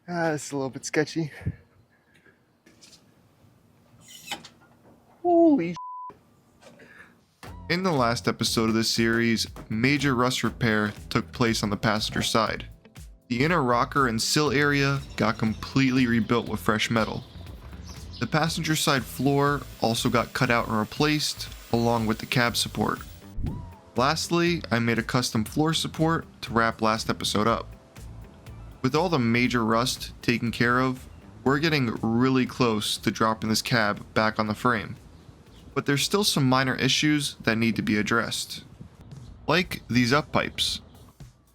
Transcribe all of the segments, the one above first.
It's a little bit sketchy. Holy In the last episode of this series, major rust repair took place on the passenger side. The inner rocker and sill area got completely rebuilt with fresh metal. The passenger side floor also got cut out and replaced, along with the cab support. Lastly, I made a custom floor support to wrap last episode up. With all the major rust taken care of, we're getting really close to dropping this cab back on the frame. But there's still some minor issues that need to be addressed. Like these uppipes.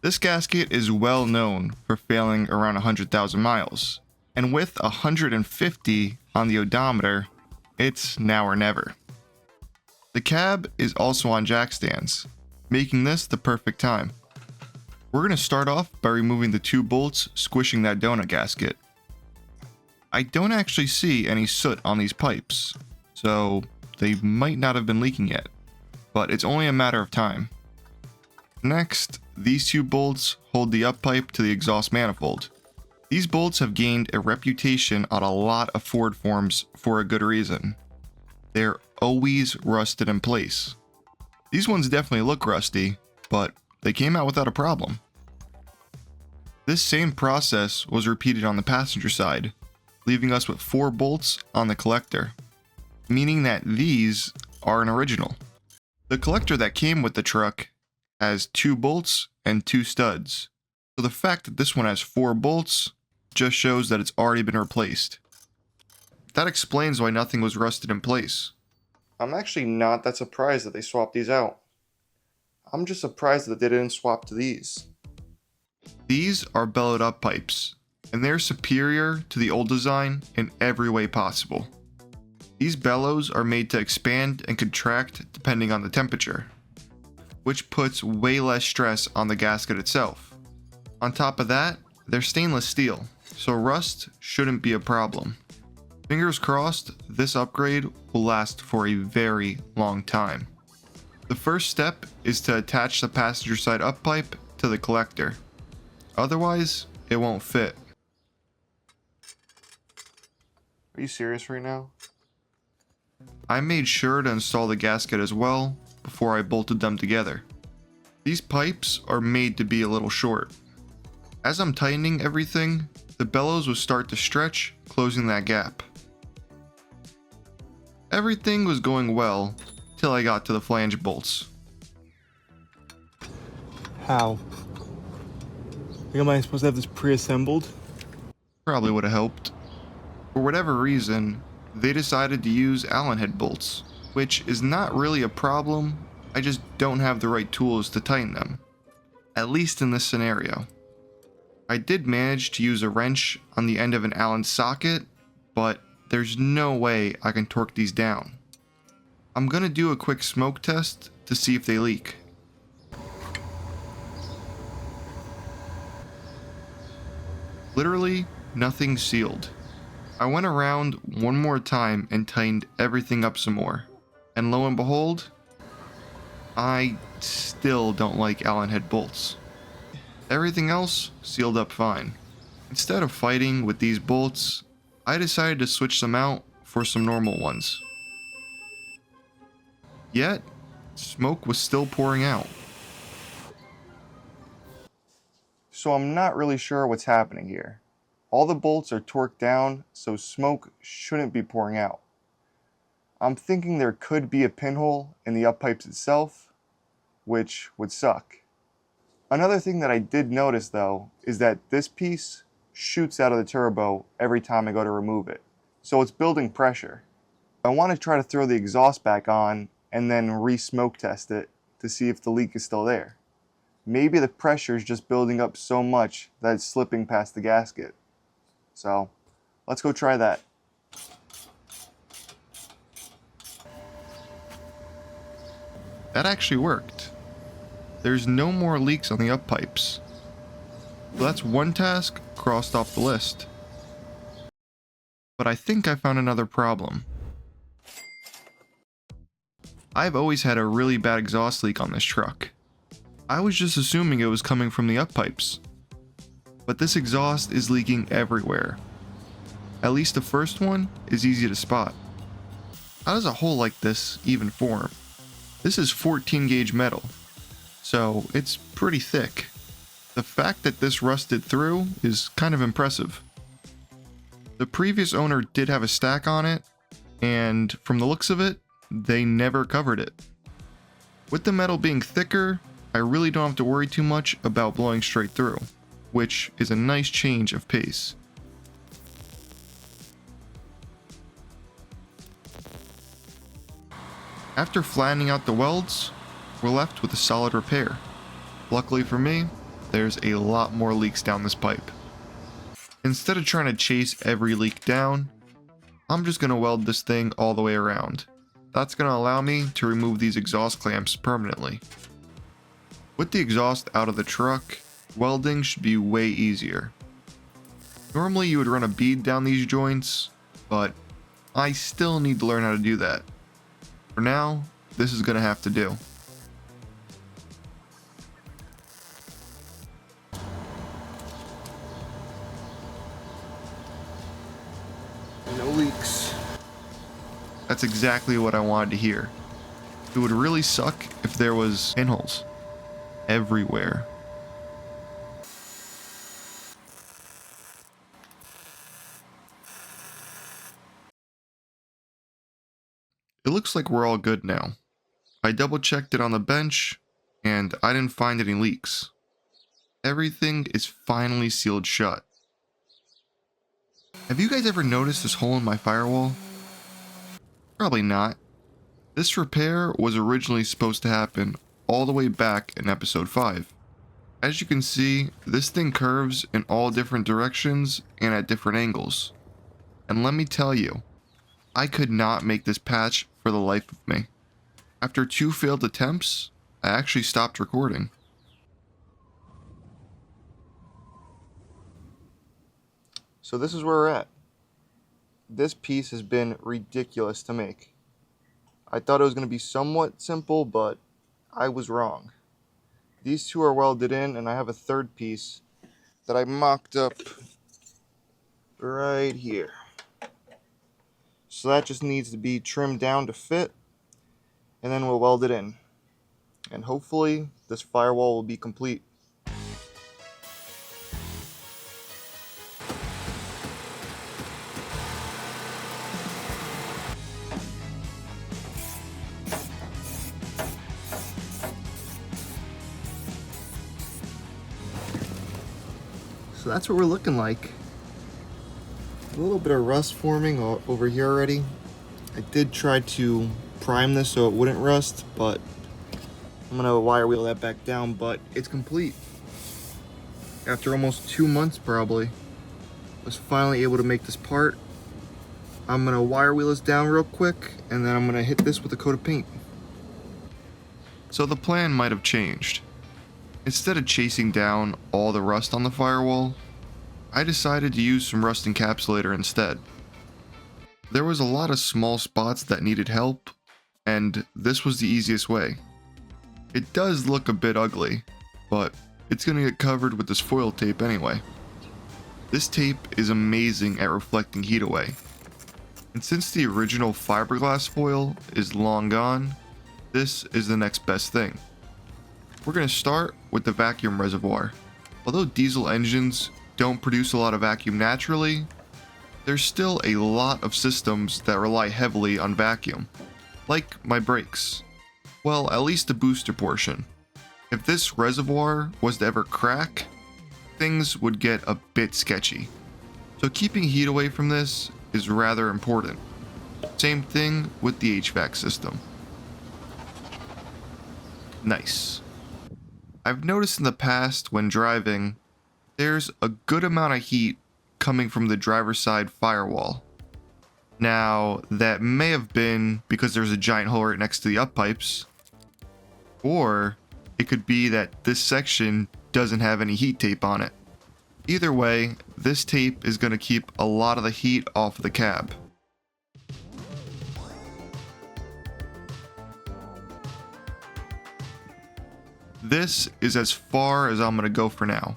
This gasket is well known for failing around 100,000 miles, and with 150 on the odometer, it's now or never. The cab is also on jack stands, making this the perfect time. We're going to start off by removing the two bolts squishing that donut gasket. I don't actually see any soot on these pipes, so they might not have been leaking yet, but it's only a matter of time. Next, these two bolts hold the uppipe to the exhaust manifold. These bolts have gained a reputation on a lot of Ford forms for a good reason. They're always rusted in place. These ones definitely look rusty, but they came out without a problem. This same process was repeated on the passenger side, leaving us with 4 bolts on the collector, meaning that these are an original. The collector that came with the truck has 2 bolts and 2 studs, so the fact that this one has 4 bolts just shows that it's already been replaced. That explains why nothing was rusted in place. I'm actually not that surprised that they swapped these out. I'm just surprised that they didn't swap to these. These are bellowed up pipes, and they're superior to the old design in every way possible. These bellows are made to expand and contract depending on the temperature, which puts way less stress on the gasket itself. On top of that, they're stainless steel, so rust shouldn't be a problem. Fingers crossed, this upgrade will last for a very long time. The first step is to attach the passenger side uppipe to the collector. Otherwise, it won't fit. Are you serious right now? I made sure to install the gasket as well before I bolted them together. These pipes are made to be a little short. As I'm tightening everything, the bellows will start to stretch, closing that gap. Everything was going well till I got to the flange bolts. How? Am I supposed to have this pre-assembled? Probably would have helped. For whatever reason, they decided to use Allen head bolts, which is not really a problem, I just don't have the right tools to tighten them. At least in this scenario. I did manage to use a wrench on the end of an Allen socket, but there's no way I can torque these down. I'm gonna do a quick smoke test to see if they leak. Literally, nothing sealed. I went around one more time and tightened everything up some more. And lo and behold, I still don't like Allen head bolts. Everything else sealed up fine. Instead of fighting with these bolts, I decided to switch them out for some normal ones. Yet, smoke was still pouring out. So I'm not really sure what's happening here. All the bolts are torqued down, so smoke shouldn't be pouring out. I'm thinking there could be a pinhole in the uppipes itself, which would suck. Another thing that I did notice though is that this piece shoots out of the turbo every time I go to remove it, so it's building pressure. I want to try to throw the exhaust back on and then re-smoke test it to see if the leak is still there. Maybe the pressure is just building up so much that it's slipping past the gasket. So, let's go try that. That actually worked. There's no more leaks on the uppipes. So that's one task crossed off the list. But I think I found another problem. I've always had a really bad exhaust leak on this truck. I was just assuming it was coming from the uppipes. but this exhaust is leaking everywhere. At least the first one is easy to spot. How does a hole like this even form? This is 14 gauge metal, so it's pretty thick. The fact that this rusted through is kind of impressive. The previous owner did have a stack on it, and from the looks of it, they never covered it. With the metal being thicker, I really don't have to worry too much about blowing straight through, which is a nice change of pace. After flattening out the welds, we're left with a solid repair. Luckily for me, there's a lot more leaks down this pipe. Instead of trying to chase every leak down, I'm just going to weld this thing all the way around. That's going to allow me to remove these exhaust clamps permanently. With the exhaust out of the truck, welding should be way easier. Normally you would run a bead down these joints, but I still need to learn how to do that. For now, this is going to have to do. No leaks. That's exactly what I wanted to hear. It would really suck if there was pinholes everywhere. It looks like we're all good now. I double checked it on the bench and I didn't find any leaks. Everything is finally sealed shut. Have you guys ever noticed this hole in my firewall? Probably not. This repair was originally supposed to happen all the way back in episode 5. As you can see, this thing curves in all different directions and at different angles. And let me tell you, I could not make this patch for the life of me. After 2 failed attempts, I actually stopped recording. So this is where we're at. This piece has been ridiculous to make. I thought it was going to be somewhat simple, but I was wrong. These two are welded in, and I have a third piece that I mocked up right here. So that just needs to be trimmed down to fit, and then we'll weld it in. And hopefully this firewall will be complete. So that's what we're looking like. A little bit of rust forming over here already. I did try to prime this so it wouldn't rust, but I'm gonna wire wheel that back down, but it's complete. After almost 2 months probably, I was finally able to make this part. I'm gonna wire wheel this down real quick, and then I'm gonna hit this with a coat of paint. So the plan might have changed. Instead of chasing down all the rust on the firewall, I decided to use some rust encapsulator instead. There was a lot of small spots that needed help, and this was the easiest way. It does look a bit ugly, but it's going to get covered with this foil tape anyway. This tape is amazing at reflecting heat away, and since the original fiberglass foil is long gone, this is the next best thing. We're going to start with the vacuum reservoir. Although diesel engines don't produce a lot of vacuum naturally, there's still a lot of systems that rely heavily on vacuum, like my brakes. Well, at least the booster portion. If this reservoir was to ever crack, things would get a bit sketchy. So keeping heat away from this is rather important. Same thing with the HVAC system. Nice. I've noticed in the past when driving, there's a good amount of heat coming from the driver's side firewall. Now, that may have been because there's a giant hole right next to the uppipes, or it could be that this section doesn't have any heat tape on it. Either way, this tape is going to keep a lot of the heat off of the cab. This is as far as I'm going to go for now.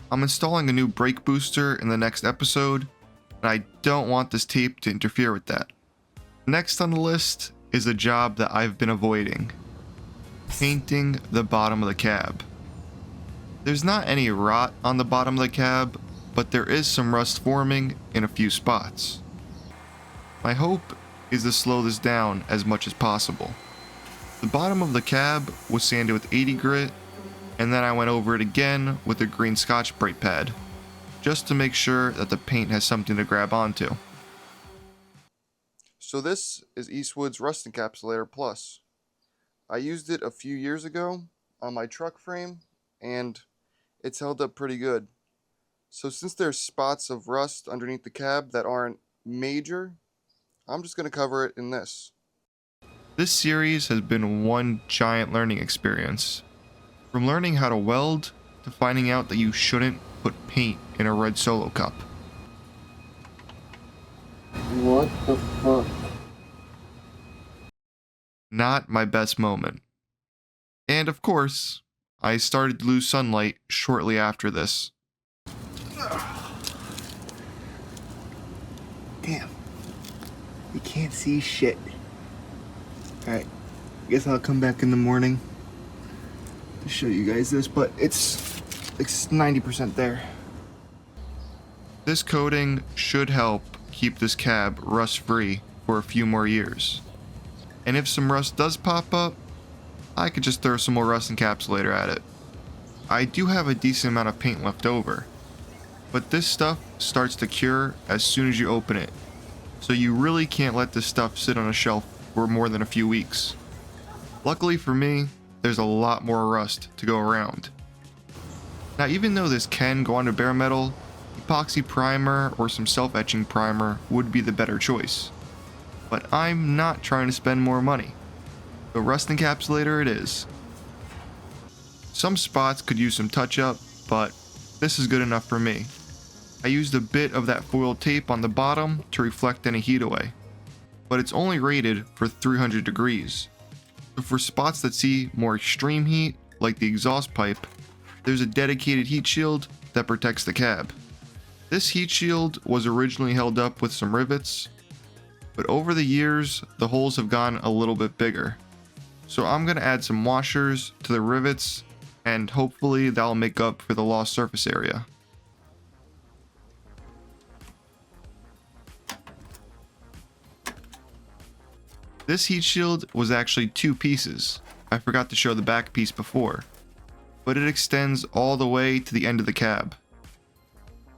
I'm installing a new brake booster in the next episode, and I don't want this tape to interfere with that. Next on the list is a job that I've been avoiding: painting the bottom of the cab. There's not any rot on the bottom of the cab, but there is some rust forming in a few spots. My hope is to slow this down as much as possible. The bottom of the cab was sanded with 80 grit, and then I went over it again with a green Scotch-Brite pad, just to make sure that the paint has something to grab onto. So this is Eastwood's Rust Encapsulator Plus. I used it a few years ago on my truck frame, and it's held up pretty good. So since there's spots of rust underneath the cab that aren't major, I'm just going to cover it in this. This series has been one giant learning experience. From learning how to weld, to finding out that you shouldn't put paint in a red Solo cup. What the fuck? Not my best moment. And of course, I started to lose sunlight shortly after this. Damn. You can't see shit. Alright. Guess I'll come back in the morning to show you guys this, but it's 90% there. This coating should help keep this cab rust-free for a few more years. And if some rust does pop up, I could just throw some more rust encapsulator at it. I do have a decent amount of paint left over, but this stuff starts to cure as soon as you open it, so you really can't let this stuff sit on a shelf for more than a few weeks. Luckily for me, there's a lot more rust to go around. Now, even though this can go onto bare metal, epoxy primer or some self-etching primer would be the better choice. But I'm not trying to spend more money, so rust encapsulator it is. Some spots could use some touch-up, but this is good enough for me. I used a bit of that foil tape on the bottom to reflect any heat away, but it's only rated for 300 degrees. So for spots that see more extreme heat, like the exhaust pipe, there's a dedicated heat shield that protects the cab. This heat shield was originally held up with some rivets, but over the years, the holes have gotten a little bit bigger. So I'm going to add some washers to the rivets, and hopefully that'll make up for the lost surface area. This heat shield was actually two pieces. I forgot to show the back piece before, but it extends all the way to the end of the cab.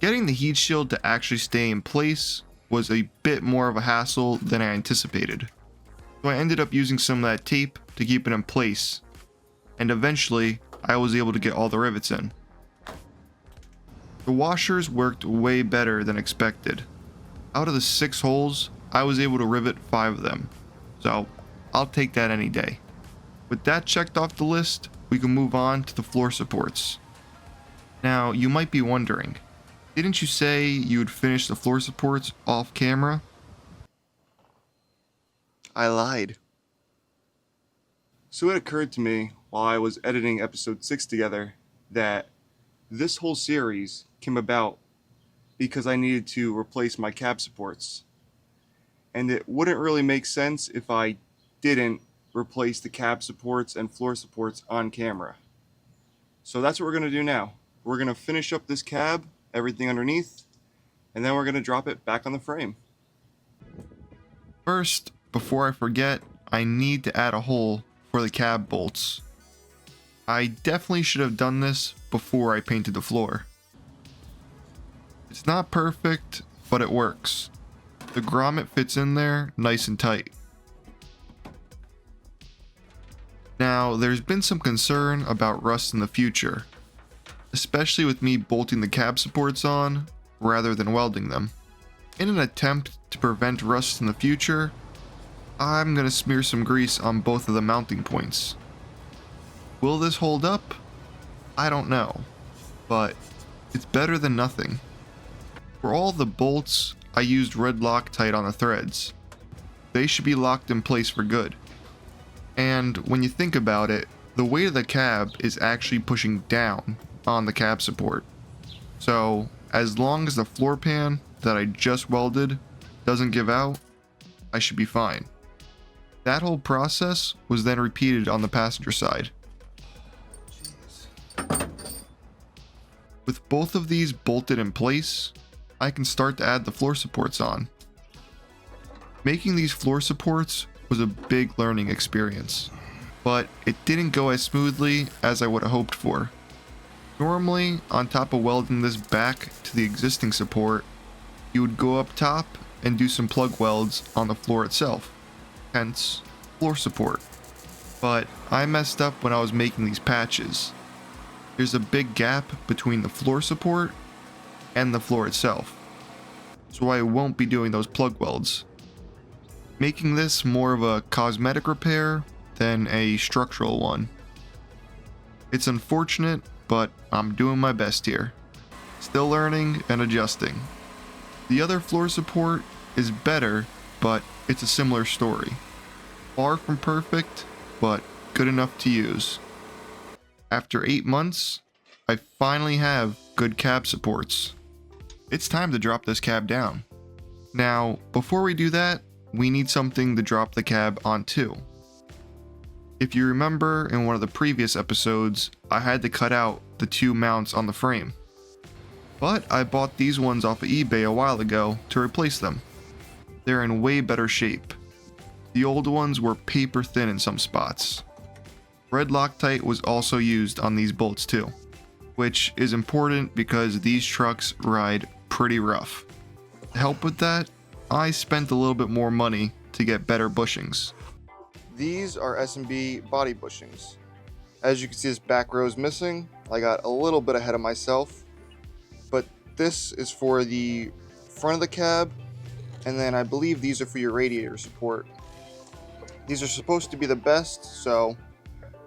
Getting the heat shield to actually stay in place was a bit more of a hassle than I anticipated, so I ended up using some of that tape to keep it in place, and eventually I was able to get all the rivets in. The washers worked way better than expected. Out of the 6 holes, I was able to rivet 5 of them, so I'll take that any day. With that checked off the list, we can move on to the floor supports. Now, you might be wondering, didn't you say you would finish the floor supports off camera? I lied. So it occurred to me while I was editing episode 6 together that this whole series came about because I needed to replace my cab supports. And it wouldn't really make sense if I didn't replace the cab supports and floor supports on camera. So that's what we're going to do now. We're going to finish up this cab, everything underneath, and then we're going to drop it back on the frame. First, before I forget, I need to add a hole for the cab bolts. I definitely should have done this before I painted the floor. It's not perfect, but it works. The grommet fits in there nice and tight. Now, there's been some concern about rust in the future, especially with me bolting the cab supports on rather than welding them. In an attempt to prevent rust in the future, I'm going to smear some grease on both of the mounting points. Will this hold up? I don't know, but it's better than nothing. For all the bolts, I used red Loctite on the threads. They should be locked in place for good. And when you think about it, the weight of the cab is actually pushing down on the cab support. So as long as the floor pan that I just welded doesn't give out, I should be fine. That whole process was then repeated on the passenger side. With both of these bolted in place, I can start to add the floor supports on. Making these floor supports was a big learning experience, but it didn't go as smoothly as I would have hoped for. Normally, on top of welding this back to the existing support, you would go up top and do some plug welds on the floor itself, hence floor support. But I messed up when I was making these patches. There's a big gap between the floor support and the floor itself, so I won't be doing those plug welds, making this more of a cosmetic repair than a structural one. It's unfortunate, but I'm doing my best here. Still learning and adjusting. The other floor support is better, but it's a similar story. Far from perfect, but good enough to use. After 8 months, I finally have good cab supports. It's time to drop this cab down. Now, before we do that, we need something to drop the cab onto. If you remember in one of the previous episodes, I had to cut out the 2 mounts on the frame. But I bought these ones off of eBay a while ago to replace them. They're in way better shape. The old ones were paper thin in some spots. Red Loctite was also used on these bolts too, which is important because these trucks ride pretty rough. To help with that, I spent a little bit more money to get better bushings. These are S&B body bushings. As you can see, this back row is missing. I got a little bit ahead of myself, but this is for the front of the cab, and then I believe these are for your radiator support. These are supposed to be the best, so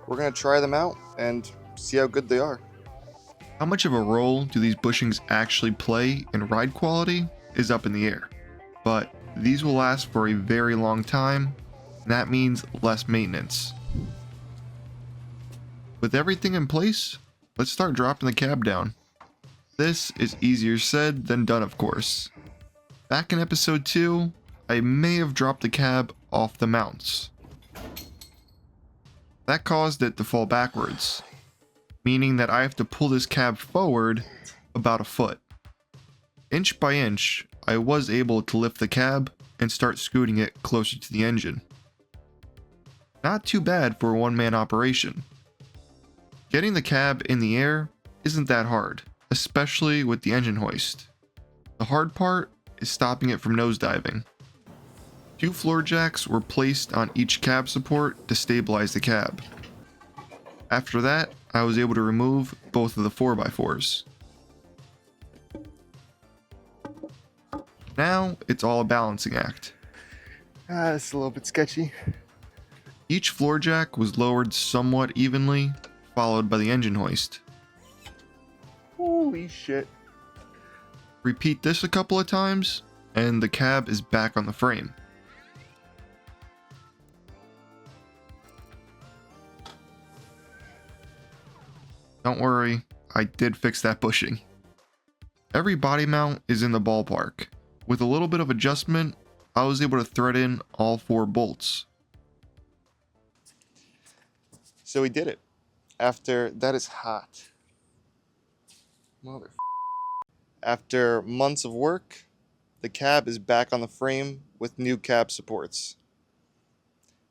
we're going to try them out and see how good they are. How much of a role do these bushings actually play in ride quality is up in the air, but these will last for a very long time, and that means less maintenance. With everything in place, let's start dropping the cab down. This is easier said than done, of course. Back in episode 2, I may have dropped the cab off the mounts. That caused it to fall backwards, meaning that I have to pull this cab forward about a foot. Inch by inch, I was able to lift the cab and start scooting it closer to the engine. Not too bad for a one-man operation. Getting the cab in the air isn't that hard, especially with the engine hoist. The hard part is stopping it from nosediving. 2 floor jacks were placed on each cab support to stabilize the cab. After that, I was able to remove both of the 4x4s. Now, it's all a balancing act. It's a little bit sketchy. Each floor jack was lowered somewhat evenly, followed by the engine hoist. Holy shit. Repeat this a couple of times, and the cab is back on the frame. Don't worry, I did fix that bushing. Every body mount is in the ballpark. With a little bit of adjustment, I was able to thread in all 4 bolts. So we did it. After, that is hot. After months of work, the cab is back on the frame with new cab supports.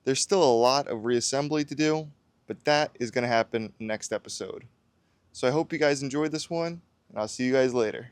There's still a lot of reassembly to do, but that is going to happen next episode. So I hope you guys enjoyed this one, and I'll see you guys later.